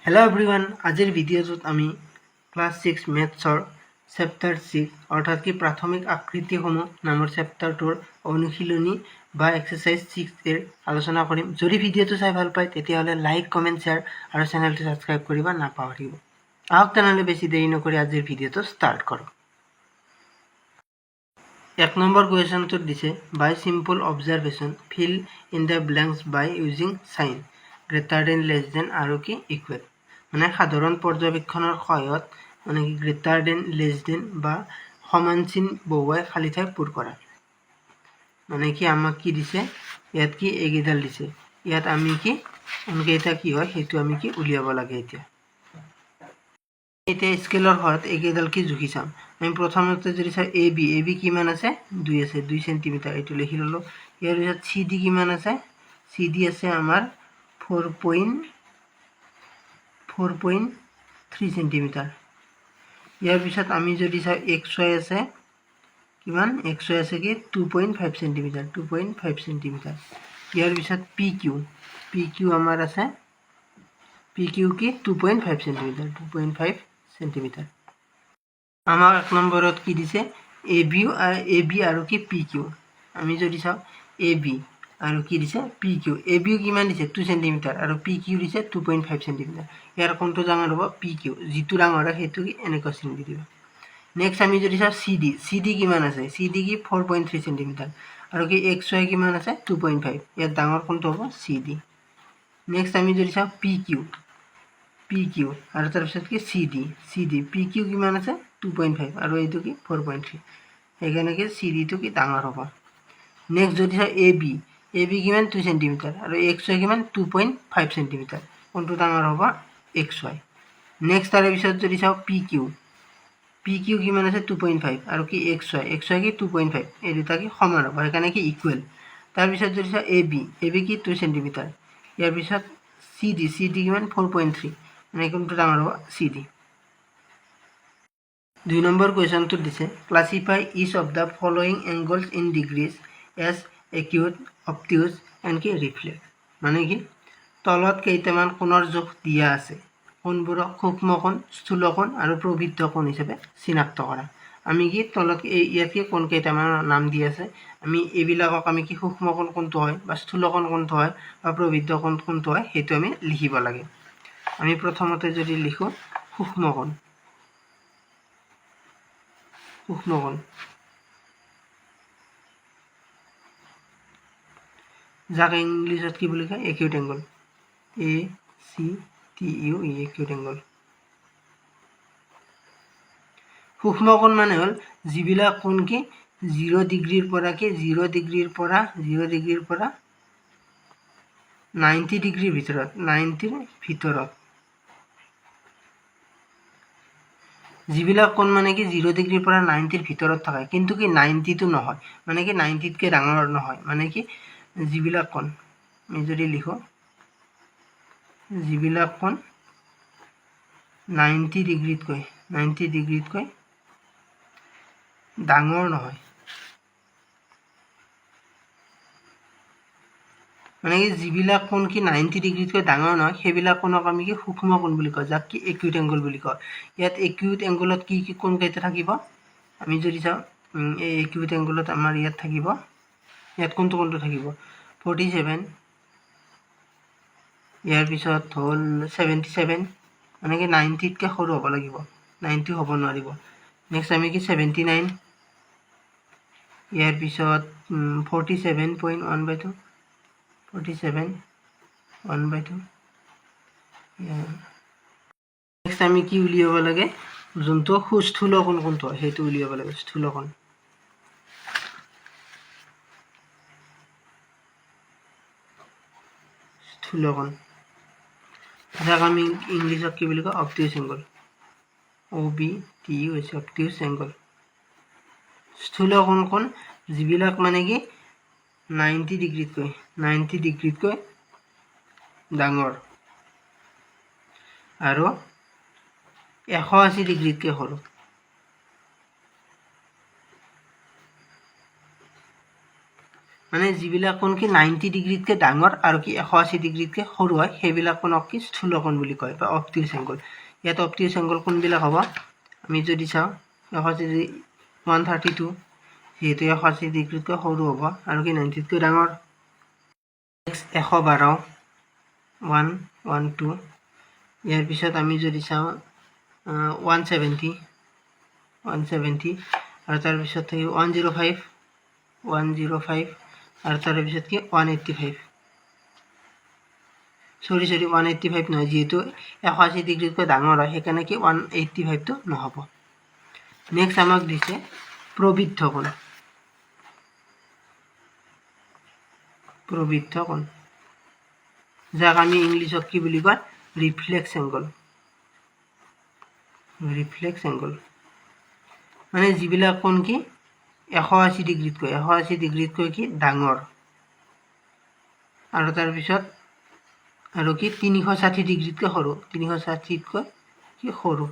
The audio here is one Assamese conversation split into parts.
Hello everyone, আজিৰ ভিডিঅ'টোত আমি ক্লাছ 6 মেথছৰ চেপ্টাৰ 6 অৰ্থাৎ কি প্ৰাথমিক আকৃতিসমূহ নামৰ চেপ্টাৰটোৰ অনুশীলনী বা এক্সাৰচাইজ 6 এৰ আলোচনা কৰিম। যদি ভিডিঅ'টো চাই ভাল পায় তেতিয়াহ'লে লাইক, কমেণ্ট, শ্বেয়াৰ আৰু চেনেলটো ছাবস্ক্ৰাইব কৰিব নাপাহৰিব। আহক তেনেহ'লে বেছি দেৰি নকৰি আজিৰ ভিডিঅ'টো ষ্টাৰ্ট কৰোঁ। 1 নম্বৰ কুৱেশ্যনটোত দিছে by simple observation fill in the blanks by using sign greater than less than আৰু কি ইকুৱেল। মানে সাধাৰণ পৰ্যবেক্ষণৰ সহায়ত মানে কি গ্ৰেটাৰ দেন লেছ দেন বা সমান চিন বহুৱাই খালী ঠাই পূৰ কৰা। মানে কি আমাক কি দিছে, ইয়াত কি এইকেইডাল দিছে, ইয়াত আমি কি কোনকেইটা কি হয় সেইটো আমি কি উলিয়াব লাগে। এতিয়া স্কেলৰ সহায়ত এইকেইডাল কি জুখি চাম। আমি প্ৰথমতে যদি চাওঁ এ বি কিমান আছে 2 আছে 2 সেন্টিমিটাৰ, এইটো লিখি ল'লো। ইয়াৰ পিছত চি ডি কিমান আছে, চি ডি আছে আমাৰ 4.3 সেন্টিমিটাৰ। ইয়াৰ পিছত আমি যদি চাওঁ এক্স ৱাই আছে কিমান, এক্স ৱাই আছে কি 2.5 সেন্টিমিটাৰ 2.5 সেন্টিমিটাৰ। ইয়াৰ পিছত পি কিউ আমাৰ আছে পি কিউ কি 2.5 সেন্টিমিটাৰ 2.5 সেন্টিমিটাৰ। আমাৰ 1 নম্বৰত কি দিছে এ বি আৰু কি পি কিউ। আমি যদি চাওঁ এ বি আৰু কি দিছে পি কিউ। এ বিও কিমান দিছে 2 সেন্টিমিটাৰ আৰু পি কিউ দিছে 2.5 সেন্টিমিটাৰ। ইয়াৰ কোনটো ডাঙৰ হ'ব, পি কিউ। যিটো ডাঙৰ হয় সেইটো কি এনেকুৱা চিন দি দিবা। নেক্সট আমি যদি চাওঁ চি ডি কিমান আছে, চি ডি কি 4.3 সেন্টিমিটাৰ আৰু কি এক্স ৱাই কিমান আছে 2.5। ইয়াত ডাঙৰ কোনটো হ'ব, চি ডি। নেক্সট আমি যদি চাওঁ পি কিউ আৰু তাৰপিছত কি চি ডি পি কিউ কিমান আছে 2.5 আৰু এইটো কি 4.3। সেইকাৰণে কি চি ডিটো কি ডাঙৰ হ'ব। নেক্সট যদি চাওঁ এ বি কিমান 2 সেন্টিমিটাৰ আৰু এক্স ৱাই কিমান 2.5 সেন্টিমিটাৰ। কোনটো ডাঙৰ হ'ব, এক্স ৱাই। নেক্সট তাৰে পিছত যদি চাওঁ পি কিউ কিমান আছে 2.5 আৰু কি এক্স ৱাই কি 2.5। এই দুটা কি সমান হ'ব, সেইকাৰণে কি ইকুৱেল। তাৰপিছত যদি চাওঁ এ বি কি 2 সেন্টিমিটাৰ। ইয়াৰ পিছত চি ডি কিমান 4.3, মানে কোনটো ডাঙৰ হ'ব, চি ডি। 2 নম্বৰ কুৱেশ্যনটোত দিছে classify each of the following angles in degrees as acute, obtuse and কি ৰিফ্লেক্স। মানে কি তলত কেইটামান কোণৰ জোখ দিয়া আছে, কোণবোৰক সূক্ষ্ম কোণ, স্থূল কোণ আৰু প্ৰবৃদ্ধ কোণ হিচাপে চিনাক্ত কৰা। আমি কি তলত ইয়াত কি কোণ কেইটামানৰ নাম দি আছে, আমি এইবিলাকক আমি কি সূক্ষ্ম কোণ কোনটো হয় বা স্থূল কোণ কোনটো হয় বা প্ৰবৃদ্ধ কোণ কোনটো হয় সেইটো আমি লিখিব লাগে। আমি প্ৰথমতে যদি লিখোঁ সূক্ষ্ম কোণ, যাক ইংলিছত কি বুলি কয়, acute angle, ACTU acute angle. সূক্ষ্ম কোণ মানে হ'ল যিবিলাক কোণ কি 0 ডিগ্ৰীৰ পৰা 90 ডিগ্ৰীৰ ভিতৰত 90ৰ ভিতৰত যিবিলাক কোণ মানে কি 0 ডিগ্ৰীৰ পৰা 90ৰ ভিতৰত থাকে, কিন্তু কি 90টো নহয়, মানে কি 90তকৈ ডাঙৰ নহয়। মানে কি যিবিলাক কোণ আমি যদি লিখোঁ, যিবিলাক কোণ 90 ডিগ্ৰীতকৈ ডাঙৰ নহয়, মানে কি যিবিলাক কোণ কি 90 ডিগ্ৰীতকৈ ডাঙৰ নহয় সেইবিলাক কোণক আমি কি সূক্ষ্ম কোণ বুলি কওঁ, যাক কি একিউট এংগল বুলি কয়। ইয়াত একিউট এংগলত কি কোণ কেইটা থাকিব, আমি যদি চাওঁ এই একিউট এংগলত আমাৰ ইয়াত থাকিব, ইয়াত কোনটো থাকিব 47, ইয়াৰ পিছত হ'ল 77, মানে কি 90তকৈ সৰু হ'ব লাগিব, 90 হ'ব নোৱাৰিব। নেক্সট আমি কি 79, ইয়াৰ পিছত 47.1/2, 1/2। নেক্সট আমি কি উলিয়াব লাগে, যোনটো স্থূল কোণ কোনটো হয় সেইটো উলিয়াব লাগে, স্থূল কোণ। যাক আমি ইংলিছত কি বুলি কওঁ, অবটিউজ এংগল, OBTU হৈছে অবটিউজ এংগল। স্থূল কোণ যিবিলাক মানে কি 90 ডিগ্ৰীতকৈ ডাঙৰ আৰু 180 ডিগ্ৰীতকৈ সৰু। মানে যিবিলাক কোণ কি 90 ডিগ্ৰীতকৈ ডাঙৰ আৰু কি 180 ডিগ্ৰীতকৈ সৰু হয় সেইবিলাক কোণক কি স্থূলকোণ বুলি কয় বা অবটিউচ এংগল। ইয়াত অবটিউচ এংগল কোনবিলাক হ'ব আমি যদি চাওঁ 132 যিহেতু 180 ডিগ্ৰীতকৈ সৰু হ'ব আৰু কি 90তকৈ ডাঙৰ। নেক্সট 112 112 ইয়াৰ পিছত আমি যদি চাওঁ 170 আৰু তাৰপিছত থাকিব 105 আৰু তাৰপিছত কি 185 সৰি 185 নহয় যিহেতু 180 ডিগ্ৰীতকৈ ডাঙৰ হয় সেইকাৰণে কি 185টো নহ'ব। নেক্সট আমাক দিছে প্ৰবৃদ্ধ কোণ যাক আমি ইংলিছত কি বুলি কয় ৰিফ্লেক্স এংগল মানে যিবিলাক কোণ কি 180 ডিগ্ৰীতকৈ কি ডাঙৰ আৰু তাৰপিছত আৰু কি 360 ডিগ্ৰীতকৈ সৰু 360তকৈ কি সৰু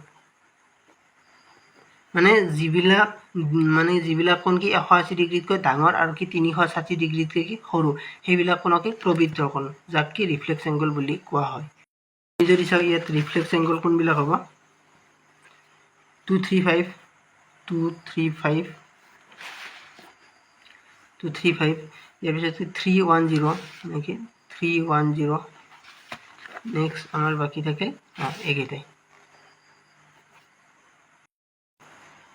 মানে যিবিলাক কোণ কি 180 ডিগ্ৰীতকৈ ডাঙৰ আৰু কি 360 ডিগ্ৰীতকৈ কি সৰু সেইবিলাক কোণক প্ৰবৃদ্ধ কোণ যাক কি ৰিফ্লেক্স এংগল বুলি কোৱা হয়। আমি যদি চাওঁ ইয়াত ৰিফ্লেক্স এংগল কোনবিলাক হ'ব 235 ইয়াৰ পিছত 310 নেকি 310 নেক্সট আমাৰ বাকী থাকে এইকেইটাই।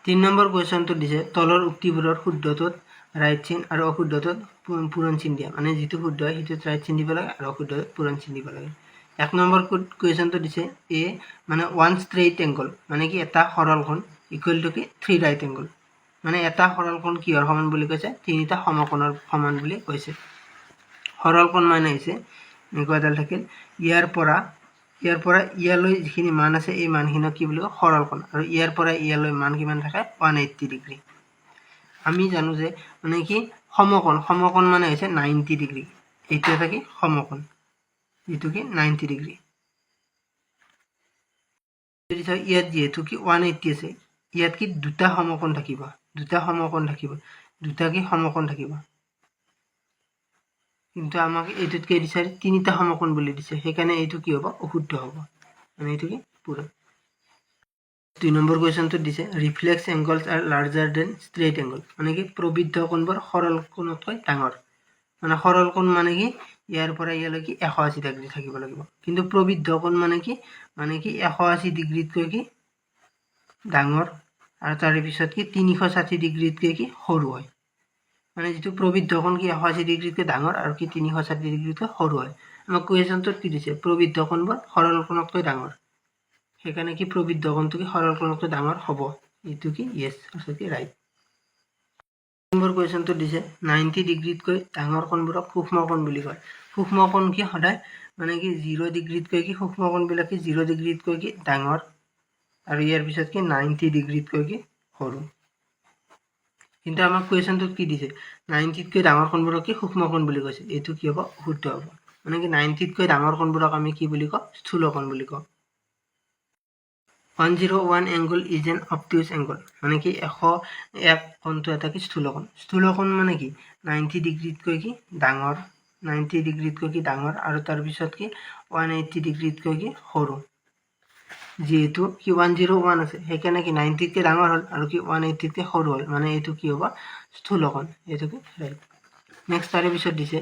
3 নম্বৰ কুৱেশ্যনটো দিছে তলৰ উক্তিবোৰৰ শুদ্ধটোত ৰাইট চিন আৰু অশুদ্ধটোত পূৰণ চিন দিয়া মানে যিটো শুদ্ধ হয় সেইটোত ৰাইট চিন দিব লাগে আৰু অশুদ্ধটোত পূৰণ চিন দিব লাগে। 1 নম্বৰ কুৱেশ্যনটো দিছে এ মানে 1 ষ্ট্ৰেইট এংগল মানে কি এটা সৰল কোণ ইকুৱেল টু কি 3 ৰাইট এংগল মানে এটা সৰল কোণ কিহৰ সমান বুলি কৈছে 3টা সমকোণৰ সমান বুলি কৈছে। সৰল কোণ মানে হৈছে এনেকুৱাডাল থাকিল ইয়াৰ পৰা ইয়ালৈ যিখিনি মান আছে এই মানখিনক কি বুলি কয় সৰল কোণ আৰু ইয়াৰ পৰা ইয়ালৈ মান কিমান থাকে 180 ডিগ্ৰী। আমি জানো যে মানে কি সমকোণ মানে হৈছে 90 ডিগ্ৰী এইটো এটা কি সমকোণ যিটো কি 90 ডিগ্ৰী। ইয়াত যিহেতু কি 180 আছে ইয়াত কি দুটা সমকোণ থাকিব কিন্তু আমাক এইটোতকে দিছে 3টা সমকোণ বুলি দিছে সেইকাৰণে এইটো কি হ'ব অশুদ্ধ হ'ব মানে এইটো কি পূৰণ। 2 নম্বৰ কুৱেশ্যনটো দিছে reflex angles are larger than straight angle মানে কি প্ৰবৃদ্ধ কোণবোৰ সৰল কোণতকৈ ডাঙৰ মানে সৰল কোণ মানে কি ইয়াৰ পৰা ইয়ালৈকে 180 ডিগ্ৰী থাকিব লাগিব কিন্তু প্ৰবৃদ্ধ কোণ মানে কি 180 ডিগ্ৰীতকৈ কি ডাঙৰ আৰু তাৰ পিছত কি 360 ডিগ্ৰীতকৈ কি সৰু হয় মানে যিটো প্ৰবৃদ্ধ কোণ কি 180 ডিগ্ৰীতকৈ ডাঙৰ আৰু কি 360 ডিগ্ৰীতকৈ সৰু হয়। আমাক কুৱেশ্যনটোত কি দিছে প্ৰবৃদ্ধ কোণবোৰ সৰল কোণতকৈ ডাঙৰ সেইকাৰণে কি প্ৰবৃদ্ধ কোণটো কি সৰল কোণতকৈ ডাঙৰ হ'ব এইটো কি ইয়েছ অৰ্থাৎ কি ৰাইট। নম্বৰ কুৱেশ্যনটো দিছে 90 ডিগ্ৰীতকৈ ডাঙৰ কোণবোৰক সূক্ষ্ম কোণ বুলি কয়। সূক্ষ্ম কোণ কি সদায় মানে কি 0 ডিগ্ৰীতকৈ কি সূক্ষ্ম কোণবিলাক কি 0 ডিগ্ৰীতকৈ কি ডাঙৰ আৰু ইয়াৰ পিছত কি 90 ডিগ্ৰীতকৈ কি সৰু কিন্তু আমাক কুৱেশ্যনটোত কি দিছে 90তকৈ ডাঙৰ কোণবোৰক কি সূক্ষ্ম কোণ বুলি কৈছে এইটো কি হ'ব শুদ্ধ হ'ব মানে কি 90তকৈ ডাঙৰ কোণবোৰক আমি কি বুলি কওঁ স্থূল কোণ বুলি কওঁ। 101 এংগল ইজ এন অবটিউচ এংগল মানে কি 101 কোণটো এটা কি স্থূল কোণ মানে কি 90 ডিগ্ৰীতকৈ কি ডাঙৰ আৰু তাৰপিছত কি 180 ডিগ্ৰীতকৈ কি সৰু যিহেতু কি 101 আছে সেইকাৰণে কি 90তকৈ ডাঙৰ হ'ল আৰু কি 180তকৈ সৰু হ'ল মানে এইটো কি হ'ব স্থূল কোণ এইটো কি ৰাইট। নেক্সট তাৰে পিছত দিছে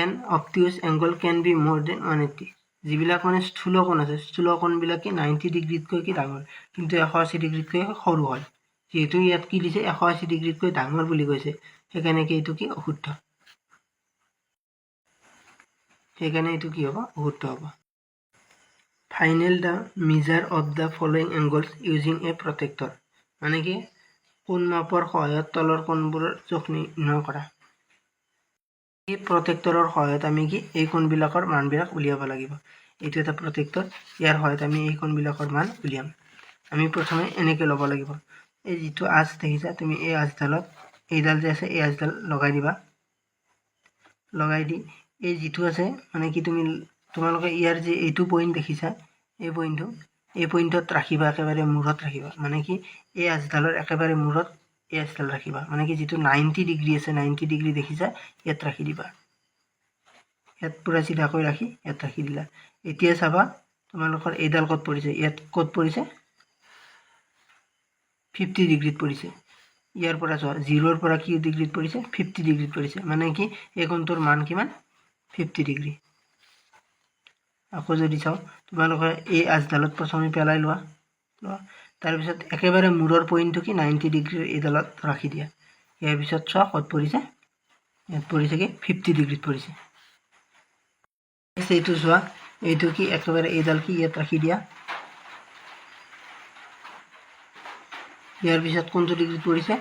এন অবটিউচ এংগল কেন বি মোৰ দেন 180 যিবিলাক মানে স্থূল কোণ আছে স্থূল কোণবিলাক কি 90 ডিগ্ৰীতকৈ কি ডাঙৰ কিন্তু 180 ডিগ্ৰীতকৈ সৰু হয় যিহেতু ইয়াত কি দিছে 180 ডিগ্ৰীতকৈ ডাঙৰ বুলি কৈছে সেইকাৰণে কি এইটো কি অশুদ্ধ হ'ব। Find the measure of the following angles using a protractor মানে কি কোণ মাপৰ সহায়ত তলৰ কোণবোৰৰ জোখ নিৰ্ণয় কৰা। এই প্ৰটেক্টৰৰ সহায়ত আমি কি এই কোণবিলাকৰ মানবিলাক উলিয়াব লাগিব এইটো এটা প্ৰটেক্টৰ ইয়াৰ সহায়ত আমি এই কোণবিলাকৰ মান উলিয়াম। আমি প্ৰথমে এনেকৈ ল'ব লাগিব এই যিটো আঁচ দেখিছা তুমি এই আঁচডালত এইডাল যে আছে এই আঁচডাল লগাই দিবা লগাই দি এই যিটো আছে মানে কি তোমালোকে ইয়াৰ যে এইটো পইণ্ট দেখিছা এই পইণ্টত ৰাখিবা একেবাৰে মূৰত ৰাখিবা মানে কি এই আঁচডালৰ একেবাৰে মূৰত এডাল ৰাখিবা মানে কি যিটো 90 ডিগ্ৰী আছে 90 ডিগ্ৰী দেখিছা ইয়াত ৰাখি দিবা ইয়াত পুৰা চিধাকৈ ৰাখি ইয়াত ৰাখি দিলা এতিয়া চাবা তোমালোকৰ এইডাল ক'ত পৰিছে ইয়াত ক'ত পৰিছে 50 ডিগ্ৰীত পৰিছে ইয়াৰ পৰা চোৱা 0 ৰ পৰা কি ডিগ্ৰীত পৰিছে 50 ডিগ্ৰীত পৰিছে মানে কি এই কোণটোৰ মান কিমান 50 ডিগ্ৰী আকৌ যদি চাও তোমালোকে এই আজডালত প্ৰথমে পেলাই লোৱা তাৰ পিছত একেবাৰে মূৰৰ পইণ্টটো কি 90 ডিগ্ৰীৰ এইডালত ৰাখি দিয়া ইয়াৰ পিছত চোৱা ক'ত পৰিছে ইয়াত পৰিছে কি 50 ডিগ্ৰীত পৰিছে এইটো চোৱা এইটো কি একেবাৰে এইডাল কি ইয়াত ৰাখি দিয়া ইয়াৰ পিছত কোনটো ডিগ্ৰীত পৰিছে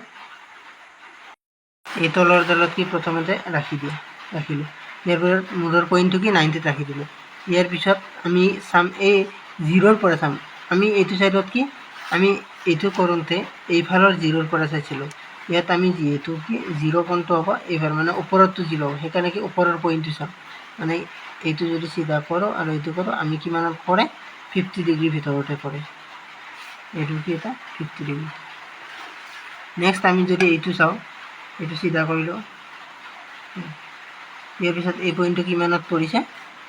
এই তলৰ ডালত কি প্ৰথমতে ৰাখি দিয়া ৰাখিলো ইয়াৰ পৰা মূৰৰ পইণ্টটো কি 90 ৰাখি দিলো ইয়াৰ পিছত আমি সাম এই 0 ৰ পৰা সাম আমি এইটো সাইডত কি আমি এইটো কৰোতে এইফালৰ 0 ৰ পৰা চাইছিলো ইয়াত আমি যেটো কি 0 কোণটো হ'ব এইফাল মানে ওপৰতো 0 হ'ব সেইকাৰণে কি ওপৰৰ পইণ্টটো চাম মানে এইটো যদি সিধা করো আর এইটো করো আমি কি মানত পড়ে 50 ডিগ্রি ভিতরতে পড়ে এইটো কি এটা 50 ডিগ্রি নেক্সট আমি যদি এইটো চাও এইটো সিধা কৰিলো ইয়াৰ পিছত এই পইণ্টটো কি মানত পৰিছে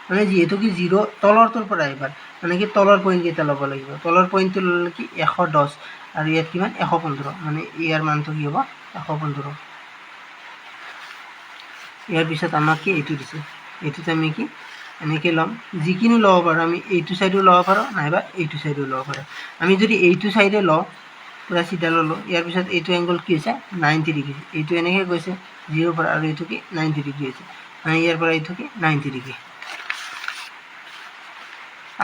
মানে যেহেতু কি 0 তলৰটোৰ পৰা এবাৰ মানে কি তলৰ পইণ্ট কেইটা ল'ব লাগিব তলৰ পইণ্টটো ল'লে কি 110 আৰু ইয়াত কিমান 115 মানে ইয়াৰ মানটো কি হ'ব 115 ইয়াৰ পিছত আমাক কি এইটো দিছে এইটোতে আমি কি এনেকৈ ল'ম যিকিনো ল'ব পাৰোঁ আমি এইটো সাইডো ল'ব পাৰোঁ নাইবা এইটো সাইডো ল'ব পাৰোঁ আমি যদি এইটো সাইডে লওঁ পুৰা সিধা ল'লোঁ ইয়াৰ পিছত এইটো এংগল কি হৈছে 90 ডিগ্ৰী এইটো এনেকৈ গৈছে 0 পৰা আৰু এইটো কি 90 ডিগ্ৰী হৈছে মানে ইয়াৰ পৰা এইটো কি 90 ডিগ্ৰী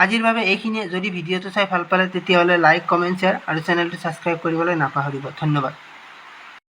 আজিৰ বাবে এইখিনিয়ে যদি ভিডিঅ'টো চাই ভাল পালে তেতিয়াহ'লে লাইক কমেণ্ট শ্বেয়াৰ আৰু চেনেলটো ছাবস্ক্ৰাইব কৰিবলৈ নাপাহৰিব ধন্যবাদ